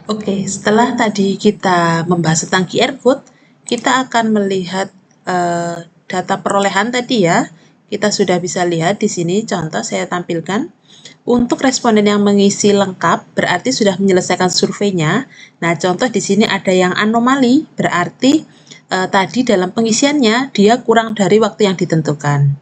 Oke, setelah tadi kita membahas tentang QR Code, kita akan melihat data perolehan tadi ya. Kita sudah bisa lihat di sini contoh saya tampilkan. Untuk responden yang mengisi lengkap berarti sudah menyelesaikan surveinya. Nah, contoh di sini ada yang anomali, berarti tadi dalam pengisiannya dia kurang dari waktu yang ditentukan.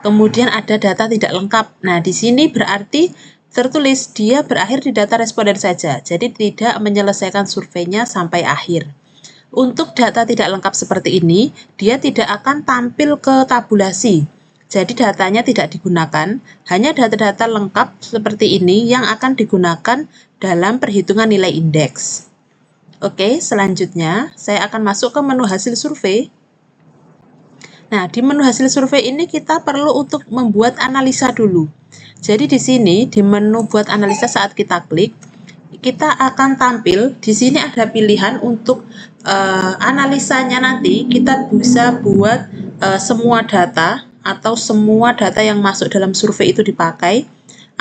Kemudian ada data tidak lengkap. Nah, di sini berarti tertulis dia berakhir di data responden saja, jadi tidak menyelesaikan surveinya sampai akhir. Untuk data tidak lengkap seperti ini, dia tidak akan tampil ke tabulasi. Jadi datanya tidak digunakan, hanya data-data lengkap seperti ini yang akan digunakan dalam perhitungan nilai indeks. Oke, selanjutnya saya akan masuk ke menu hasil survei. Nah, di menu hasil survei ini kita perlu untuk membuat analisa dulu. Jadi di sini di menu buat analisa saat kita klik, kita akan tampil di sini ada pilihan untuk analisanya nanti kita bisa buat semua data atau semua data yang masuk dalam survei itu dipakai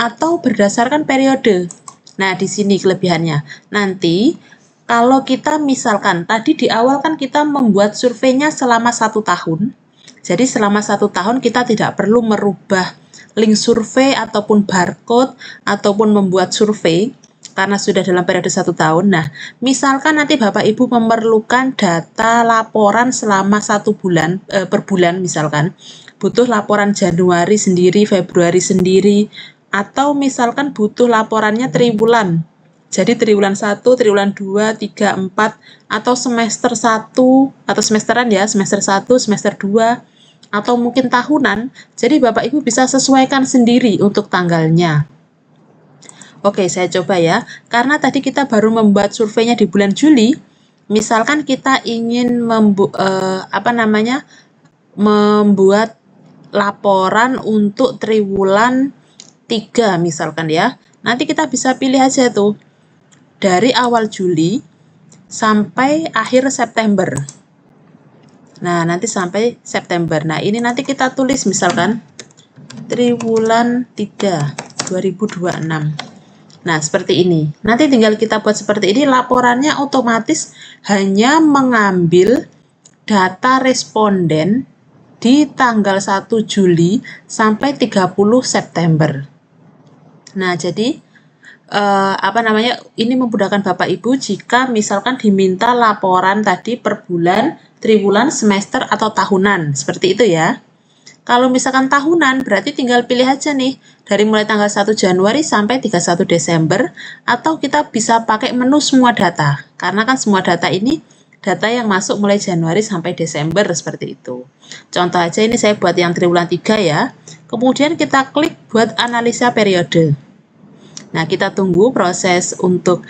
atau berdasarkan periode. Nah, di sini kelebihannya. Nanti kalau kita misalkan tadi di awal kan kita membuat surveinya selama 1 tahun. Jadi selama 1 tahun kita tidak perlu merubah link survei ataupun barcode ataupun membuat survei karena sudah dalam periode 1 tahun. Nah, misalkan nanti Bapak Ibu memerlukan data laporan selama 1 bulan per bulan misalkan, butuh laporan Januari sendiri, Februari sendiri, atau misalkan butuh laporannya triwulan. Jadi triwulan 1, triwulan 2, 3, 4, atau semester 1, atau semesteran ya, semester 1, semester 2, atau mungkin tahunan, jadi Bapak Ibu bisa sesuaikan sendiri untuk tanggalnya. Oke, saya coba ya, karena tadi kita baru membuat surveinya di bulan Juli, misalkan kita ingin membuat laporan untuk triwulan 3 misalkan ya, nanti kita bisa pilih aja tuh, dari awal Juli sampai akhir September. Nah, nanti sampai September. Nah, ini nanti kita tulis misalkan triwulan 3 2026. Nah, seperti ini. Nanti tinggal kita buat seperti ini, laporannya otomatis hanya mengambil data responden di tanggal 1 Juli sampai 30 September. Nah, jadi ini memudahkan Bapak Ibu jika misalkan diminta laporan tadi per bulan, triwulan, semester, atau tahunan, seperti itu ya. Kalau misalkan tahunan, berarti tinggal pilih aja nih, dari mulai tanggal 1 Januari sampai 31 Desember, atau kita bisa pakai menu semua data, karena kan semua data ini data yang masuk mulai Januari sampai Desember, seperti itu. Contoh aja ini saya buat yang triwulan 3 ya, kemudian kita klik buat analisa periode. Nah, kita tunggu proses untuk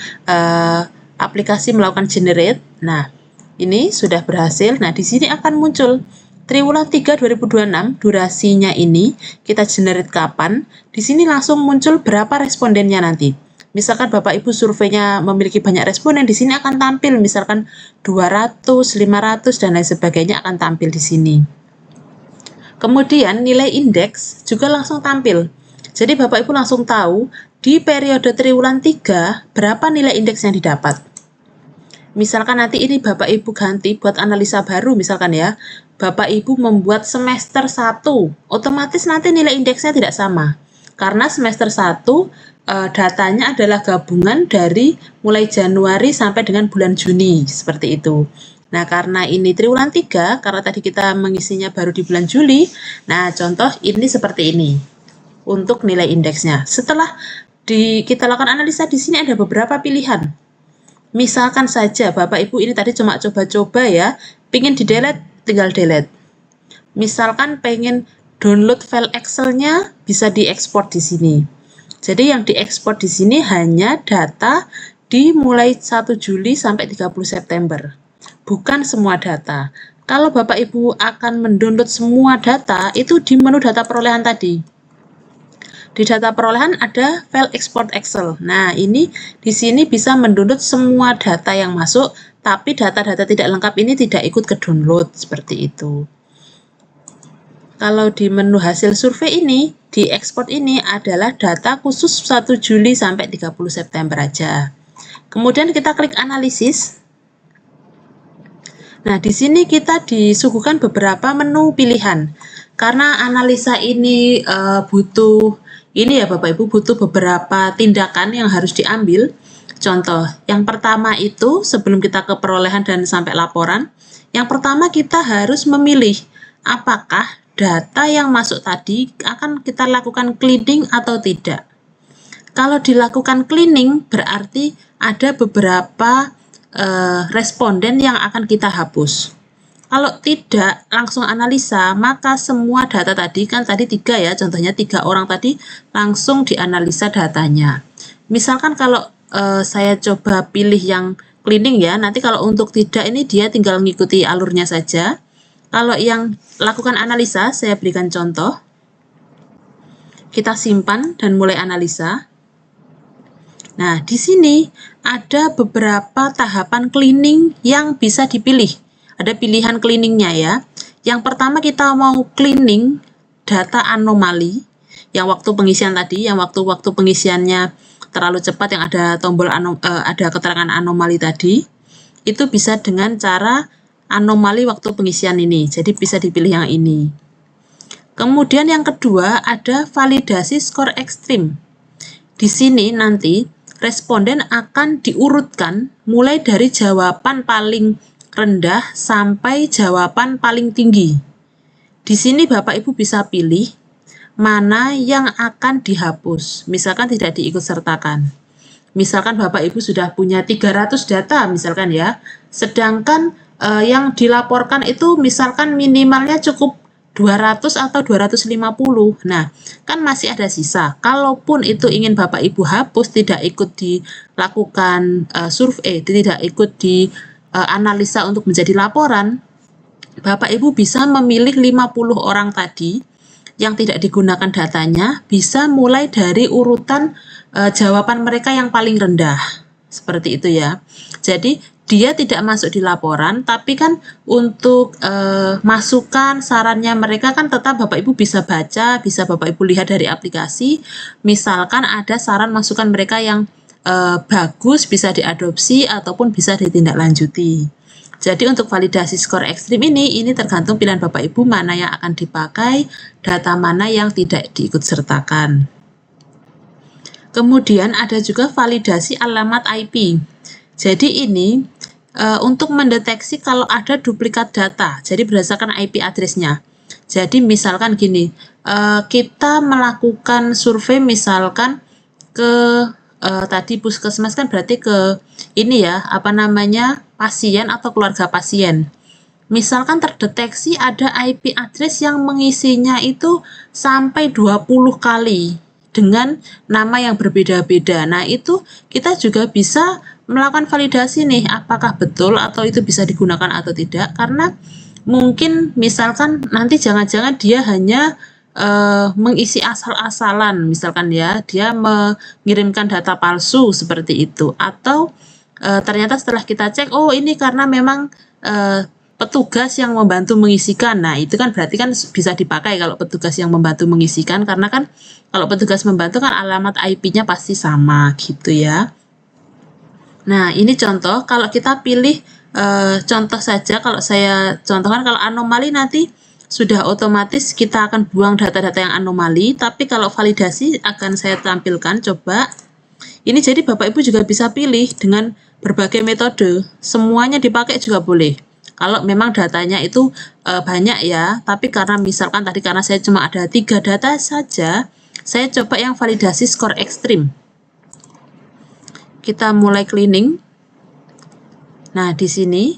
aplikasi melakukan generate. Nah, ini sudah berhasil. Nah, di sini akan muncul triwulan 3 2026, durasinya ini kita generate kapan. Di sini langsung muncul berapa respondennya nanti. Misalkan Bapak Ibu surveinya memiliki banyak responden, di sini akan tampil misalkan 200, 500 dan lain sebagainya akan tampil di sini. Kemudian nilai indeks juga langsung tampil. Jadi Bapak Ibu langsung tahu di periode triwulan 3 berapa nilai indeks yang didapat. Misalkan nanti ini Bapak Ibu ganti buat analisa baru misalkan ya, Bapak Ibu membuat semester 1, otomatis nanti nilai indeksnya tidak sama. Karena semester 1 datanya adalah gabungan dari mulai Januari sampai dengan bulan Juni, seperti itu. Nah, karena ini triwulan 3, karena tadi kita mengisinya baru di bulan Juli, nah contoh ini seperti ini untuk nilai indeksnya. Setelah kita lakukan analisa, di sini ada beberapa pilihan. Misalkan saja Bapak Ibu ini tadi cuma coba-coba ya, pengen di-delete, tinggal delete. Misalkan pengen download file Excel-nya, bisa diekspor di sini. Jadi yang diekspor di sini hanya data di mulai 1 Juli sampai 30 September. Bukan semua data. Kalau Bapak Ibu akan mendownload semua data, itu di menu data perolehan tadi. Di data perolehan ada file export Excel. Nah, ini di sini bisa mendownload semua data yang masuk, tapi data-data tidak lengkap ini tidak ikut ke download, seperti itu. Kalau di menu hasil survei ini, di ekspor ini adalah data khusus 1 Juli sampai 30 September aja. Kemudian kita klik analisis. Nah, di sini kita disuguhkan beberapa menu pilihan. Karena analisa ini butuh ini ya Bapak Ibu, butuh beberapa tindakan yang harus diambil. Contoh, yang pertama itu sebelum kita ke perolehan dan sampai laporan, yang pertama kita harus memilih apakah data yang masuk tadi akan kita lakukan cleaning atau tidak. Kalau dilakukan cleaning berarti ada beberapa responden yang akan kita hapus. Kalau tidak langsung analisa, maka semua data tadi, kan tadi 3 ya, contohnya 3 orang tadi langsung dianalisa datanya. Misalkan kalau saya coba pilih yang cleaning ya, nanti kalau untuk tidak ini dia tinggal mengikuti alurnya saja. Kalau yang lakukan analisa, saya berikan contoh. Kita simpan dan mulai analisa. Nah, di sini ada beberapa tahapan cleaning yang bisa dipilih. Ada pilihan cleaningnya ya. Yang pertama kita mau cleaning data anomali, yang waktu pengisian tadi, yang waktu pengisiannya terlalu cepat, yang ada tombol ada keterangan anomali tadi, itu bisa dengan cara anomali waktu pengisian ini. Jadi bisa dipilih yang ini. Kemudian yang kedua ada validasi skor ekstrim. Di sini nanti responden akan diurutkan mulai dari jawaban paling rendah sampai jawaban paling tinggi. Di sini Bapak Ibu bisa pilih mana yang akan dihapus. Misalkan tidak diikutsertakan. Misalkan Bapak Ibu sudah punya 300 data misalkan ya. Sedangkan yang dilaporkan itu misalkan minimalnya cukup 200 atau 250. Nah, kan masih ada sisa. Kalaupun itu ingin Bapak Ibu hapus, tidak ikut dilakukan survei, tidak ikut di analisa untuk menjadi laporan, Bapak Ibu bisa memilih 50 orang tadi yang tidak digunakan datanya, bisa mulai dari urutan jawaban mereka yang paling rendah. Seperti itu ya. Jadi dia tidak masuk di laporan, tapi kan untuk masukan, sarannya mereka kan tetap Bapak Ibu bisa baca, bisa Bapak Ibu lihat dari aplikasi. Misalkan ada saran masukan mereka yang bagus, bisa diadopsi ataupun bisa ditindaklanjuti. Jadi untuk validasi skor ekstrim ini tergantung pilihan Bapak Ibu mana yang akan dipakai, data mana yang tidak diikutsertakan. Kemudian ada juga validasi alamat IP. Jadi ini untuk mendeteksi kalau ada duplikat data, jadi berdasarkan IP address-nya. Jadi misalkan gini, kita melakukan survei misalkan ke tadi puskesmas kan berarti ke ini ya, apa namanya, pasien atau keluarga pasien. Misalkan terdeteksi ada IP address yang mengisinya itu sampai 20 kali dengan nama yang berbeda-beda. Nah, itu kita juga bisa melakukan validasi nih, apakah betul atau itu bisa digunakan atau tidak. Karena mungkin misalkan nanti jangan-jangan dia hanya mengisi asal-asalan, misalkan ya, dia mengirimkan data palsu seperti itu. Atau ternyata setelah kita cek, oh ini karena memang petugas yang membantu mengisikan. Nah, itu kan berarti kan bisa dipakai kalau petugas yang membantu mengisikan, karena kan kalau petugas membantu kan alamat IP-nya pasti sama gitu ya. Nah, ini contoh, kalau kita pilih contoh saja, kalau saya contohkan kalau anomali nanti sudah otomatis kita akan buang data-data yang anomali, tapi kalau validasi akan saya tampilkan, coba. Ini jadi Bapak Ibu juga bisa pilih dengan berbagai metode, semuanya dipakai juga boleh. Kalau memang datanya itu banyak ya, tapi karena misalkan tadi karena saya cuma ada 3 data saja, saya coba yang validasi skor ekstrim. Kita mulai cleaning. Nah, di sini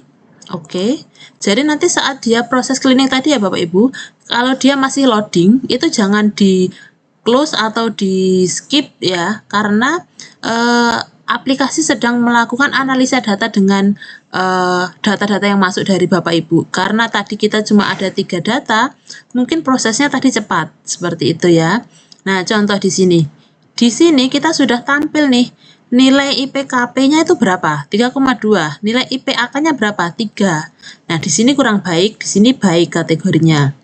oke. Jadi nanti saat dia proses cleaning tadi ya Bapak Ibu, kalau dia masih loading, itu jangan di close atau di skip ya, karena aplikasi sedang melakukan analisa data dengan data-data yang masuk dari Bapak Ibu. Karena tadi kita cuma ada 3 data, mungkin prosesnya tadi cepat, seperti itu ya. Nah, contoh di sini. Di sini kita sudah tampil nih, nilai IPKP-nya itu berapa? 3,2. Nilai IPAK-nya berapa? 3. Nah, di sini kurang baik, di sini baik kategorinya.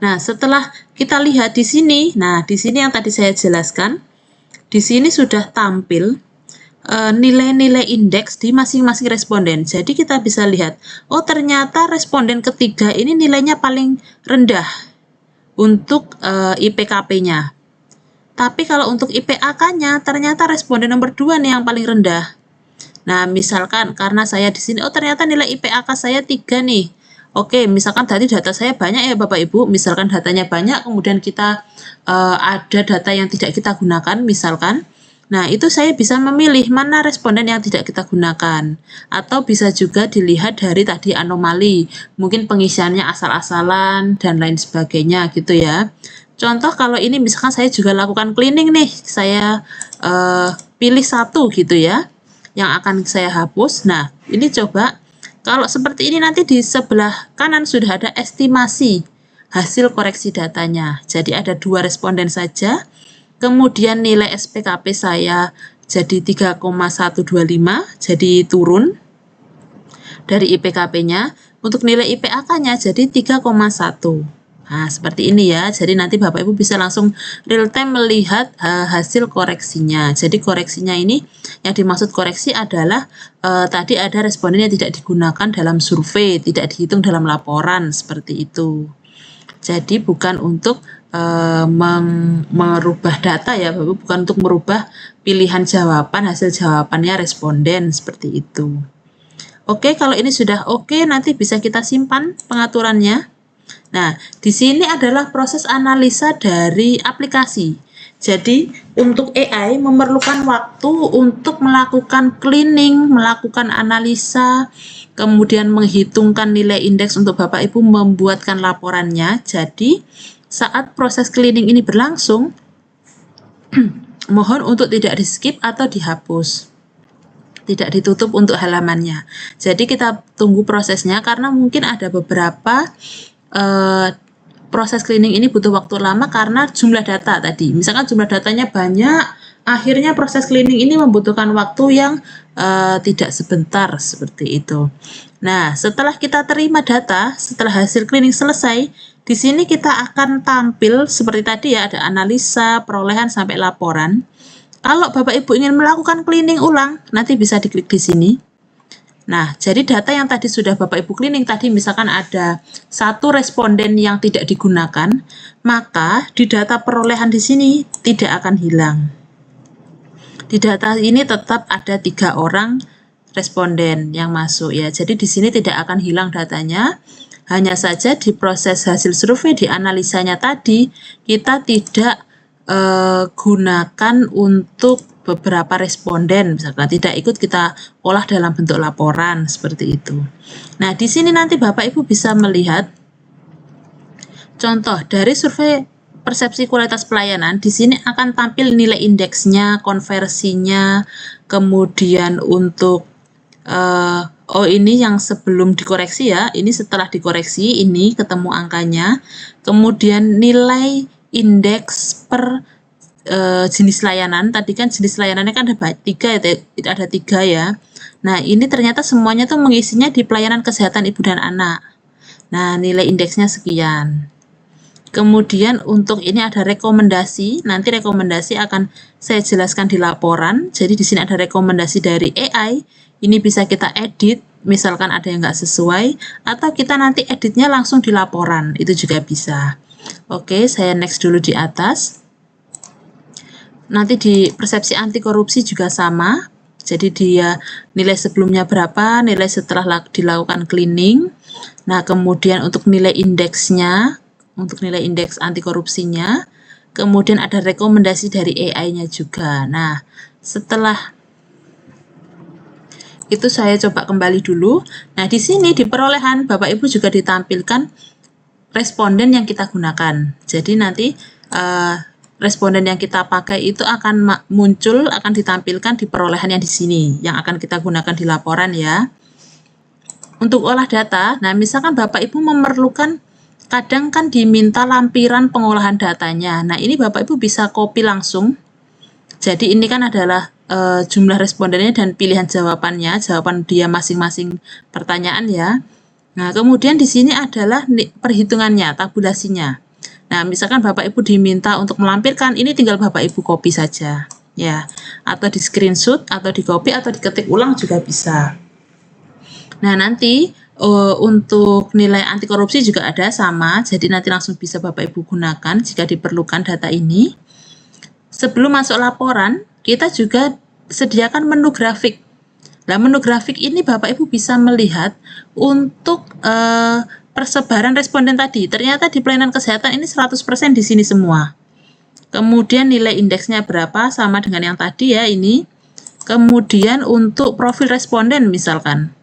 Nah, setelah kita lihat di sini, nah di sini yang tadi saya jelaskan, di sini sudah tampil nilai-nilai indeks di masing-masing responden. Jadi kita bisa lihat, oh ternyata responden ketiga ini nilainya paling rendah untuk IPKP-nya. Tapi kalau untuk IPAK-nya ternyata responden nomor 2 nih yang paling rendah. Nah, misalkan karena saya di sini, oh ternyata nilai IPAK saya 3 nih. Oke, misalkan tadi data saya banyak ya Bapak Ibu, misalkan datanya banyak, kemudian kita ada data yang tidak kita gunakan, misalkan. Nah, itu saya bisa memilih mana responden yang tidak kita gunakan. Atau bisa juga dilihat dari tadi anomali, mungkin pengisiannya asal-asalan, dan lain sebagainya gitu ya. Contoh kalau ini misalkan saya juga lakukan cleaning nih, saya pilih satu gitu ya, yang akan saya hapus. Nah, ini coba, kalau seperti ini nanti di sebelah kanan sudah ada estimasi hasil koreksi datanya. Jadi ada 2 responden saja. Kemudian nilai SPKP saya jadi 3,125, jadi turun dari IPKP-nya. Untuk nilai IPAK-nya jadi 3,1. Nah, seperti ini ya. Jadi nanti Bapak Ibu bisa langsung real time melihat hasil koreksinya. Jadi koreksinya ini yang dimaksud koreksi adalah tadi ada responden yang tidak digunakan dalam survei, tidak dihitung dalam laporan, seperti itu. Jadi bukan untuk merubah data ya Bapak, bukan untuk merubah pilihan jawaban, hasil jawabannya responden, seperti itu. Oke, kalau ini sudah oke, nanti bisa kita simpan pengaturannya. Nah, di sini adalah proses analisa dari aplikasi. Jadi, untuk AI memerlukan waktu untuk melakukan cleaning, melakukan analisa, kemudian menghitungkan nilai indeks untuk Bapak Ibu membuatkan laporannya. Jadi, saat proses cleaning ini berlangsung, mohon untuk tidak di-skip atau dihapus. Tidak ditutup untuk halamannya. Jadi kita tunggu prosesnya karena mungkin ada beberapa proses cleaning ini butuh waktu lama karena jumlah data tadi. Misalkan jumlah datanya banyak, akhirnya proses cleaning ini membutuhkan waktu yang tidak sebentar, seperti itu. Nah, setelah kita terima data, setelah hasil cleaning selesai, di sini kita akan tampil seperti tadi ya, ada analisa, perolehan sampai laporan. Kalau Bapak Ibu ingin melakukan cleaning ulang, nanti bisa diklik di sini. Nah, jadi data yang tadi sudah Bapak Ibu cleaning tadi, misalkan ada satu responden yang tidak digunakan, maka di data perolehan di sini tidak akan hilang. Di data ini tetap ada 3 orang responden yang masuk ya. Jadi di sini tidak akan hilang datanya. Hanya saja di proses hasil survei, di analisanya tadi, kita tidak gunakan untuk beberapa responden, misalkan tidak ikut kita olah dalam bentuk laporan, seperti itu. Nah, di sini nanti Bapak Ibu bisa melihat contoh dari survei persepsi kualitas pelayanan. Di sini akan tampil nilai indeksnya, konversinya, kemudian untuk oh ini yang sebelum dikoreksi ya, ini setelah dikoreksi, ini ketemu angkanya, kemudian nilai indeks per jenis layanan. Tadi kan jenis layanannya kan ada 3 ya, ada 3 ya. Nah, ini ternyata semuanya tuh mengisinya di pelayanan kesehatan ibu dan anak. Nah, nilai indeksnya sekian. Kemudian untuk ini ada rekomendasi, nanti rekomendasi akan saya jelaskan di laporan. Jadi di sini ada rekomendasi dari AI, ini bisa kita edit, misalkan ada yang nggak sesuai, atau kita nanti editnya langsung di laporan, itu juga bisa. Oke, saya next dulu di atas. Nanti di persepsi anti korupsi juga sama. Jadi dia nilai sebelumnya berapa, nilai setelah dilakukan cleaning. Nah, kemudian untuk nilai indeksnya, untuk nilai indeks anti korupsinya, kemudian ada rekomendasi dari AI-nya juga. Nah, setelah itu saya coba kembali dulu. Nah, di sini di perolehan Bapak Ibu juga ditampilkan responden yang kita gunakan. Jadi nanti responden yang kita pakai itu akan muncul, akan ditampilkan di perolehan yang di sini, yang akan kita gunakan di laporan ya. Untuk olah data, nah misalkan Bapak Ibu memerlukan, kadang kan diminta lampiran pengolahan datanya. Nah, ini Bapak Ibu bisa copy langsung. Jadi ini kan adalah jumlah respondennya dan pilihan jawabannya, jawaban dia masing-masing pertanyaan ya. Nah, kemudian di sini adalah perhitungannya, tabulasinya. Nah, misalkan Bapak Ibu diminta untuk melampirkan, ini tinggal Bapak Ibu copy saja. ya, atau di screenshot, atau di copy, atau diketik ulang juga bisa. Nah, nanti untuk nilai anti korupsi juga ada sama, jadi nanti langsung bisa Bapak Ibu gunakan jika diperlukan data ini. Sebelum masuk laporan, kita juga sediakan menu grafik. Nah, menu grafik ini Bapak Ibu bisa melihat untuk persebaran responden tadi. Ternyata di pelayanan kesehatan ini 100% di sini semua. Kemudian nilai indeksnya berapa, sama dengan yang tadi ya ini. Kemudian untuk profil responden misalkan.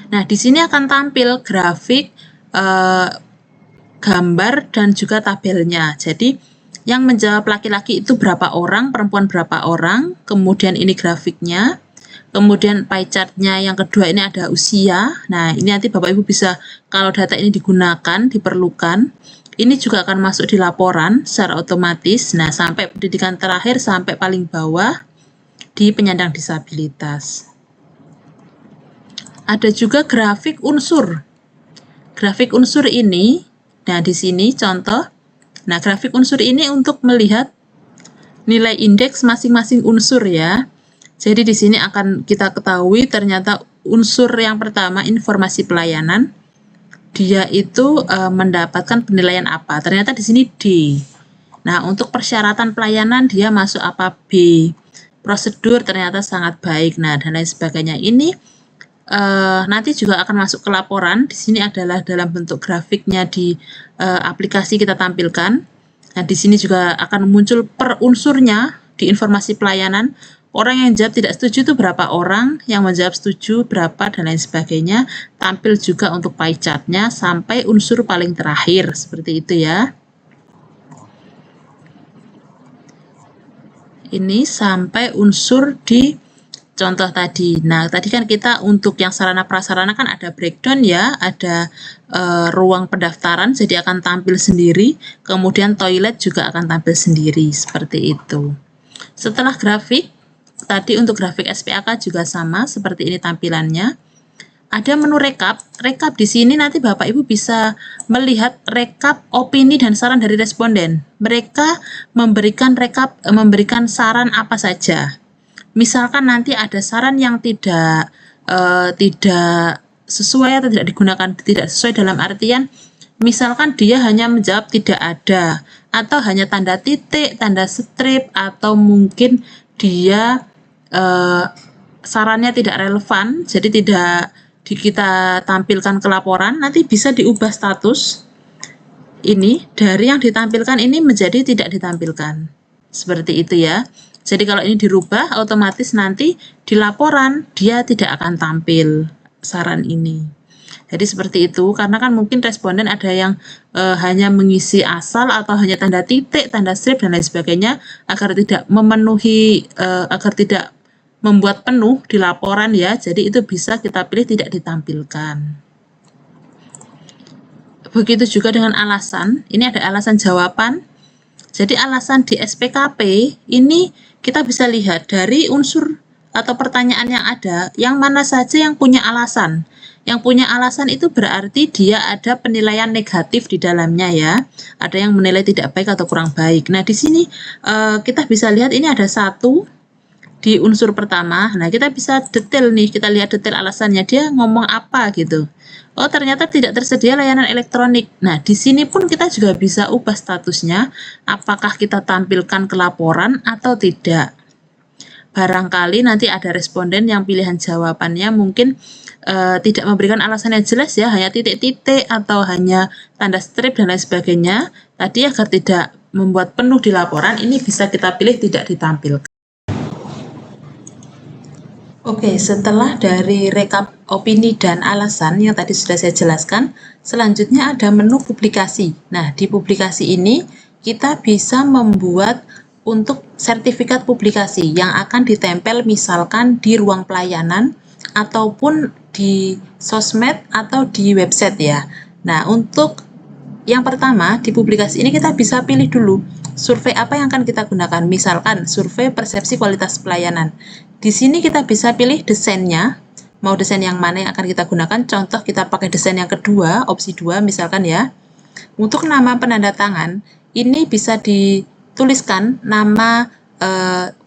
Nah, di sini akan tampil grafik, gambar, dan juga tabelnya. Jadi, yang menjawab laki-laki itu berapa orang, perempuan berapa orang, kemudian ini grafiknya, kemudian pie chart-nya yang kedua ini ada usia. Nah, ini nanti Bapak Ibu bisa, kalau data ini digunakan, diperlukan, ini juga akan masuk di laporan secara otomatis. Nah, sampai pendidikan terakhir, sampai paling bawah di penyandang disabilitas. Ada juga grafik unsur. Grafik unsur ini, nah di sini contoh. Nah, grafik unsur ini untuk melihat nilai indeks masing-masing unsur ya. Jadi di sini akan kita ketahui ternyata unsur yang pertama informasi pelayanan, dia itu mendapatkan penilaian apa? Ternyata di sini D. Nah, untuk persyaratan pelayanan dia masuk apa? B. Prosedur ternyata sangat baik. Nah, dan lain sebagainya. Ini nanti juga akan masuk ke laporan. Di sini adalah dalam bentuk grafiknya di aplikasi kita tampilkan. Nah, di sini juga akan muncul per unsurnya di informasi pelayanan. Orang yang jawab tidak setuju itu berapa orang, yang menjawab setuju berapa, dan lain sebagainya. Tampil juga untuk pie chart-nya sampai unsur paling terakhir, seperti itu ya. Ini sampai unsur di contoh tadi. Nah, tadi kan kita untuk yang sarana prasarana kan ada breakdown ya, ada ruang pendaftaran, jadi akan tampil sendiri. Kemudian toilet juga akan tampil sendiri, seperti itu. Setelah grafik, tadi untuk grafik SPAK juga sama, seperti ini tampilannya. Ada menu rekap. Rekap di sini nanti Bapak Ibu bisa melihat rekap opini dan saran dari responden. Mereka memberikan rekap, memberikan saran apa saja. Misalkan nanti ada saran yang tidak sesuai atau tidak digunakan, tidak sesuai dalam artian misalkan dia hanya menjawab tidak ada, atau hanya tanda titik, tanda strip, atau mungkin dia sarannya tidak relevan, jadi tidak kita tampilkan ke laporan, nanti bisa diubah status ini dari yang ditampilkan ini menjadi tidak ditampilkan. Seperti itu ya. Jadi kalau ini dirubah, otomatis nanti di laporan dia tidak akan tampil saran ini. Jadi seperti itu, karena kan mungkin responden ada yang hanya mengisi asal atau hanya tanda titik, tanda strip, dan lain sebagainya, agar tidak memenuhi, agar tidak membuat penuh di laporan ya. Jadi itu bisa kita pilih tidak ditampilkan. Begitu juga dengan alasan. Ini ada alasan jawaban. Jadi alasan di SPKP ini kita bisa lihat dari unsur atau pertanyaan yang ada, yang mana saja yang punya alasan. Yang punya alasan itu berarti dia ada penilaian negatif di dalamnya ya. Ada yang menilai tidak baik atau kurang baik. Nah, di sini kita bisa lihat ini ada satu di unsur pertama. Nah, kita bisa detail nih, kita lihat detail alasannya, dia ngomong apa gitu. Oh, ternyata tidak tersedia layanan elektronik. Nah, di sini pun kita juga bisa ubah statusnya, apakah kita tampilkan ke laporan atau tidak. Barangkali nanti ada responden yang pilihan jawabannya mungkin tidak memberikan alasan yang jelas ya, hanya titik-titik atau hanya tanda strip dan lain sebagainya. Tadi agar tidak membuat penuh di laporan, ini bisa kita pilih tidak ditampilkan. Oke, setelah dari rekap opini dan alasan yang tadi sudah saya jelaskan, selanjutnya ada menu publikasi. Nah, di publikasi ini kita bisa membuat untuk sertifikat publikasi yang akan ditempel misalkan di ruang pelayanan ataupun di sosmed atau di website ya. Nah, untuk yang pertama di publikasi ini kita bisa pilih dulu survei apa yang akan kita gunakan. Misalkan survei persepsi kualitas pelayanan. Di sini kita bisa pilih desainnya, mau desain yang mana yang akan kita gunakan. Contoh kita pakai desain yang kedua, opsi 2 misalkan ya. Untuk nama penanda tangan, ini bisa dituliskan nama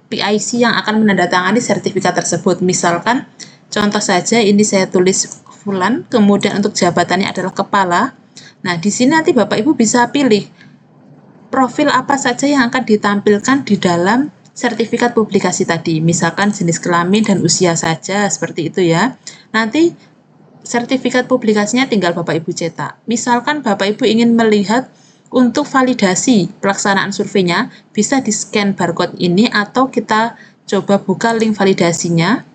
PIC yang akan menandatangani sertifikat tersebut. Misalkan, contoh saja ini saya tulis Fulan, kemudian untuk jabatannya adalah kepala. Nah, di sini nanti Bapak Ibu bisa pilih profil apa saja yang akan ditampilkan di dalam sertifikat publikasi tadi. Misalkan jenis kelamin dan usia saja, seperti itu ya. Nanti sertifikat publikasinya tinggal Bapak Ibu cetak. Misalkan Bapak Ibu ingin melihat untuk validasi pelaksanaan surveinya, bisa di-scan barcode ini atau kita coba buka link validasinya.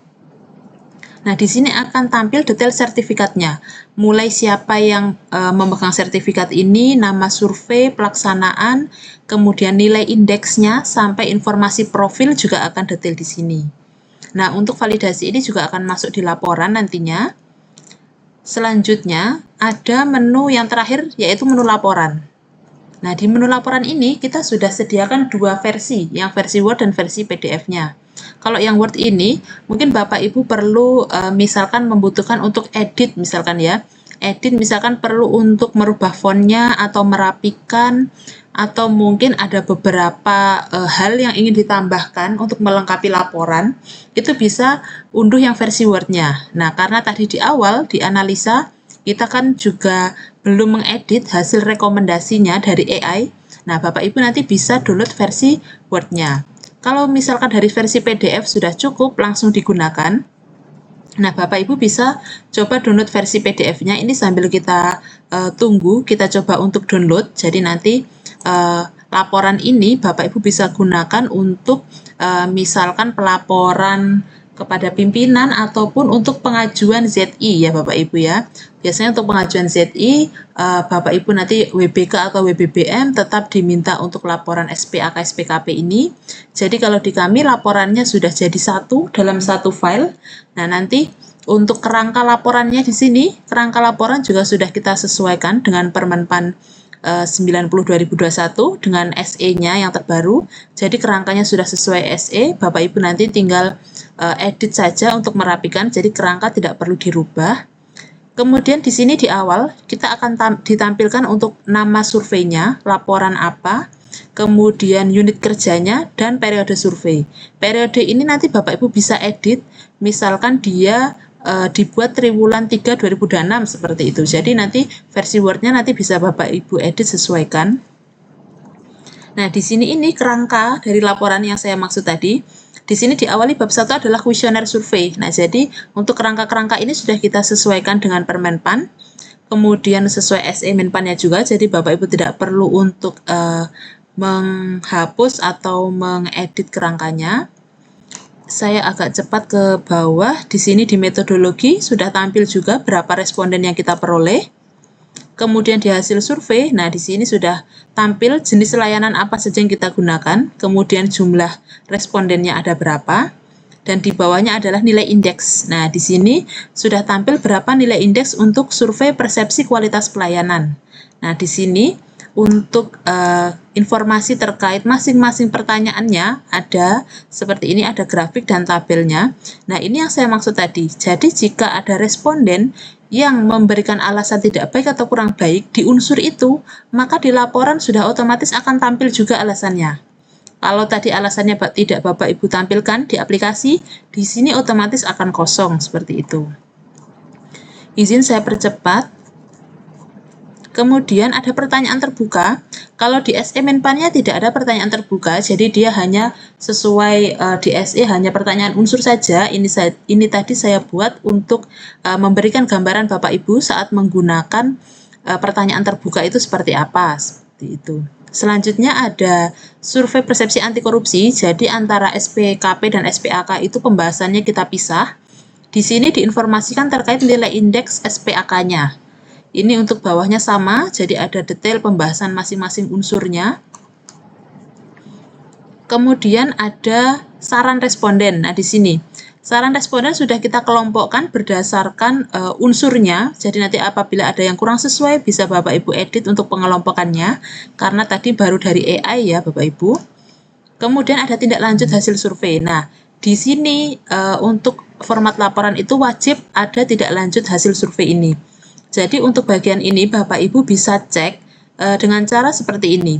Nah, di sini akan tampil detail sertifikatnya. Mulai siapa yang memegang sertifikat ini, nama survei, pelaksanaan, kemudian nilai indeksnya, sampai informasi profil juga akan detail di sini. Nah, untuk validasi ini juga akan masuk di laporan nantinya. Selanjutnya, ada menu yang terakhir, yaitu menu laporan. Nah, di menu laporan ini kita sudah sediakan dua versi, yang versi Word dan versi PDF-nya. Kalau yang Word ini, mungkin Bapak Ibu perlu misalkan membutuhkan untuk edit, misalkan ya. Edit misalkan perlu untuk merubah fontnya atau merapikan, atau mungkin ada beberapa hal yang ingin ditambahkan untuk melengkapi laporan, itu bisa unduh yang versi Word-nya. Nah, karena tadi di awal, di analisa, kita kan juga belum mengedit hasil rekomendasinya dari AI. Nah, Bapak Ibu nanti bisa download versi Word-nya. Kalau misalkan dari versi PDF sudah cukup, langsung digunakan. Nah, Bapak Ibu bisa coba download versi PDF-nya. Ini sambil kita tunggu, kita coba untuk download. Jadi nanti laporan ini Bapak Ibu bisa gunakan untuk misalkan pelaporan kepada pimpinan ataupun untuk pengajuan ZI ya Bapak Ibu ya. Biasanya untuk pengajuan ZI, Bapak Ibu nanti WBK atau WBBM tetap diminta untuk laporan SPAK SPKP ini. Jadi kalau di kami laporannya sudah jadi satu dalam satu file. Nah, nanti untuk kerangka laporannya di sini, kerangka laporan juga sudah kita sesuaikan dengan Permenpan 90/2021 dengan SE-nya yang terbaru. Jadi kerangkanya sudah sesuai SE, Bapak Ibu nanti tinggal edit saja untuk merapikan, jadi kerangka tidak perlu dirubah. Kemudian di sini di awal kita akan ditampilkan untuk nama surveinya, laporan apa, kemudian unit kerjanya, dan periode survei. Periode ini nanti Bapak Ibu bisa edit, misalkan dia dibuat triwulan 3 2026 seperti itu. Jadi nanti versi Word-nya nanti bisa Bapak Ibu edit sesuaikan. Nah, di sini ini kerangka dari laporan yang saya maksud tadi. Di sini diawali bab 1 adalah kuesioner survei. Nah, jadi untuk kerangka-kerangka ini sudah kita sesuaikan dengan Permenpan. Kemudian sesuai SE Menpannya juga. Jadi Bapak Ibu tidak perlu untuk menghapus atau mengedit kerangkanya. Saya agak cepat ke bawah. Di sini di metodologi sudah tampil juga berapa responden yang kita peroleh. Kemudian di hasil survei, nah di sini sudah tampil jenis layanan apa saja yang kita gunakan, kemudian jumlah respondennya ada berapa, dan di bawahnya adalah nilai indeks. Nah, di sini sudah tampil berapa nilai indeks untuk survei persepsi kualitas pelayanan. Nah, di sini untuk informasi terkait masing-masing pertanyaannya ada seperti ini, ada grafik dan tabelnya. Nah, ini yang saya maksud tadi. Jadi jika ada responden yang memberikan alasan tidak baik atau kurang baik di unsur itu, maka di laporan sudah otomatis akan tampil juga alasannya. Kalau tadi alasannya tidak Bapak Ibu tampilkan di aplikasi, di sini otomatis akan kosong seperti itu. Izin saya percepat. Kemudian ada pertanyaan terbuka. Kalau di SE Menpannya tidak ada pertanyaan terbuka, jadi dia hanya sesuai di SE hanya pertanyaan unsur saja. Ini tadi saya buat untuk memberikan gambaran Bapak Ibu saat menggunakan pertanyaan terbuka itu seperti apa, seperti itu. Selanjutnya ada survei persepsi anti korupsi. Jadi antara SPKP dan SPAK itu pembahasannya kita pisah. Di sini diinformasikan terkait nilai indeks SPAK-nya. Ini untuk bawahnya sama, jadi ada detail pembahasan masing-masing unsurnya. Kemudian ada saran responden. Nah, di sini saran responden sudah kita kelompokkan berdasarkan unsurnya. Jadi nanti apabila ada yang kurang sesuai, bisa Bapak Ibu edit untuk pengelompokannya. Karena tadi baru dari AI ya Bapak Ibu. Kemudian ada tindak lanjut hasil survei. Nah, di sini untuk format laporan itu wajib ada tindak lanjut hasil survei ini. Jadi untuk bagian ini Bapak Ibu bisa cek dengan cara seperti ini.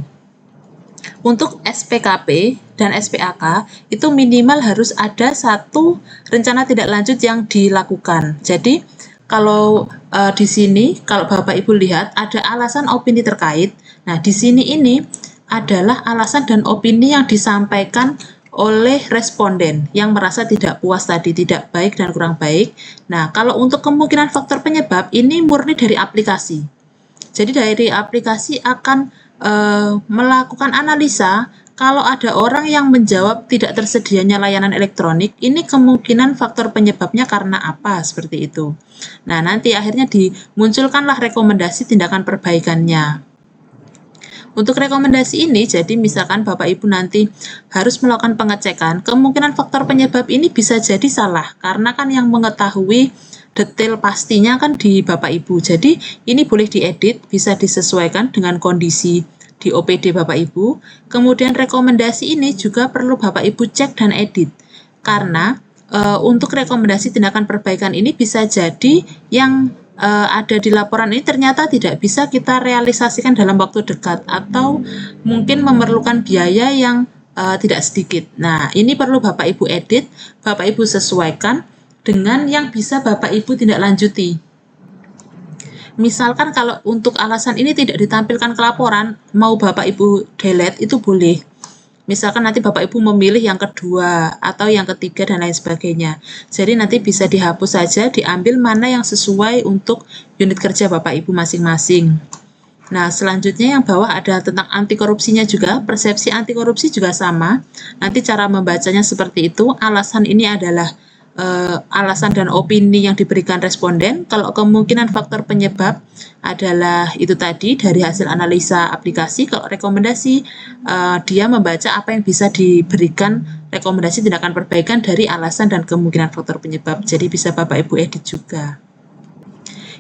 Untuk SPKP dan SPAK itu minimal harus ada satu rencana tindak lanjut yang dilakukan. Jadi kalau di sini kalau Bapak Ibu lihat ada alasan opini terkait. Nah, di sini ini adalah alasan dan opini yang disampaikan oleh responden yang merasa tidak puas tadi, tidak baik dan kurang baik. Nah, kalau untuk kemungkinan faktor penyebab ini murni dari aplikasi. Jadi dari aplikasi akan melakukan analisa kalau ada orang yang menjawab tidak tersedianya layanan elektronik, ini kemungkinan faktor penyebabnya karena apa, seperti itu. Nah, nanti akhirnya dimunculkanlah rekomendasi tindakan perbaikannya. Untuk rekomendasi ini, jadi misalkan Bapak Ibu nanti harus melakukan pengecekan, kemungkinan faktor penyebab ini bisa jadi salah, karena kan yang mengetahui detail pastinya kan di Bapak Ibu. Jadi ini boleh diedit, bisa disesuaikan dengan kondisi di OPD Bapak Ibu. Kemudian rekomendasi ini juga perlu Bapak Ibu cek dan edit, karena untuk rekomendasi tindakan perbaikan ini bisa jadi yang ada di laporan ini ternyata tidak bisa kita realisasikan dalam waktu dekat atau mungkin memerlukan biaya yang tidak sedikit. Nah, ini perlu Bapak Ibu edit, Bapak Ibu sesuaikan dengan yang bisa Bapak Ibu tindak lanjuti. Misalkan kalau untuk alasan ini tidak ditampilkan ke laporan, mau Bapak Ibu delete itu boleh. Misalkan nanti Bapak Ibu memilih yang kedua atau yang ketiga dan lain sebagainya. Jadi nanti bisa dihapus saja, diambil mana yang sesuai untuk unit kerja Bapak Ibu masing-masing. Nah, selanjutnya yang bawah ada tentang anti korupsinya juga, persepsi anti korupsi juga sama. Nanti cara membacanya seperti itu, alasan ini adalah alasan dan opini yang diberikan responden. Kalau kemungkinan faktor penyebab adalah itu tadi dari hasil analisa aplikasi. Kalau rekomendasi dia membaca apa yang bisa diberikan rekomendasi tindakan perbaikan dari alasan dan kemungkinan faktor penyebab. Jadi bisa Bapak Ibu edit juga.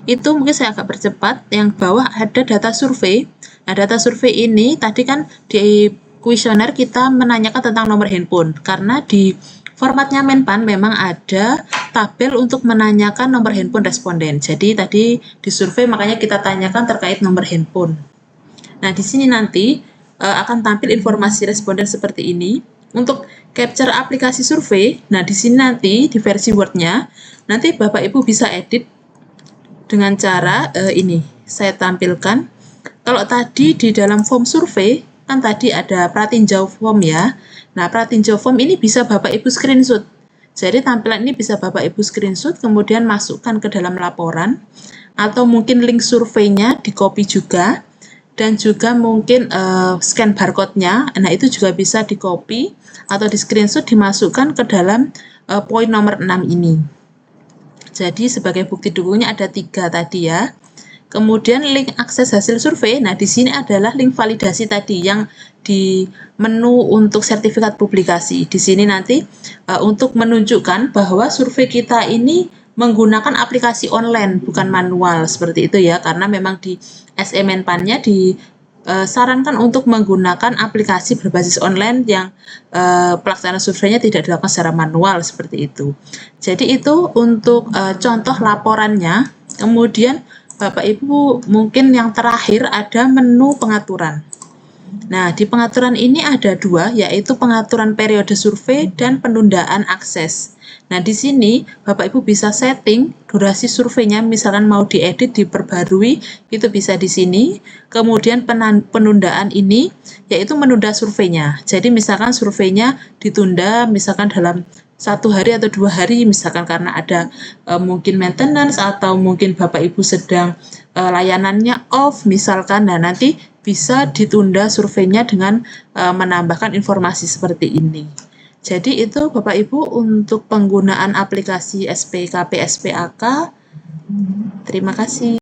Itu mungkin saya agak percepat. Yang bawah ada data survei. Nah, data survei ini tadi kan di kuesioner kita menanyakan tentang nomor handphone, karena di formatnya Menpan memang ada tabel untuk menanyakan nomor handphone responden. Jadi tadi di survei makanya kita tanyakan terkait nomor handphone. Nah, di sini nanti akan tampil informasi responden seperti ini. Untuk capture aplikasi survei, nah di sini nanti di versi Word-nya, nanti Bapak Ibu bisa edit dengan cara ini. Saya tampilkan. Kalau tadi di dalam form survei, kan tadi ada pratinjau form ya. Nah, pratinjau form ini bisa Bapak Ibu screenshot. Jadi tampilan ini bisa Bapak Ibu screenshot, kemudian masukkan ke dalam laporan, atau mungkin link surveinya di-copy juga, dan juga mungkin scan barcode-nya. Nah, itu juga bisa di-copy atau di-screenshot, dimasukkan ke dalam poin nomor 6 ini. Jadi sebagai bukti dukungnya ada 3 tadi ya. Kemudian link akses hasil survei, nah di sini adalah link validasi tadi yang di menu untuk sertifikat publikasi. Di sini nanti untuk menunjukkan bahwa survei kita ini menggunakan aplikasi online, bukan manual, seperti itu ya, karena memang di SE Menpan-nya disarankan untuk menggunakan aplikasi berbasis online yang pelaksanaan surveinya tidak dilakukan secara manual, seperti itu. Jadi itu untuk contoh laporannya. Kemudian Bapak Ibu mungkin yang terakhir ada menu pengaturan. Nah, di pengaturan ini ada 2, yaitu pengaturan periode survei dan penundaan akses. Nah, di sini Bapak Ibu bisa setting durasi surveinya, misalkan mau diedit, diperbarui, itu bisa di sini. Kemudian penundaan ini yaitu menunda surveinya. Jadi misalkan surveinya ditunda misalkan dalam 1 hari atau 2 hari, misalkan karena ada mungkin maintenance atau mungkin Bapak Ibu sedang layanannya off misalkan. Nah, nanti bisa ditunda surveinya dengan menambahkan informasi seperti ini. Jadi itu Bapak Ibu untuk penggunaan aplikasi SPKP SPAK. Terima kasih.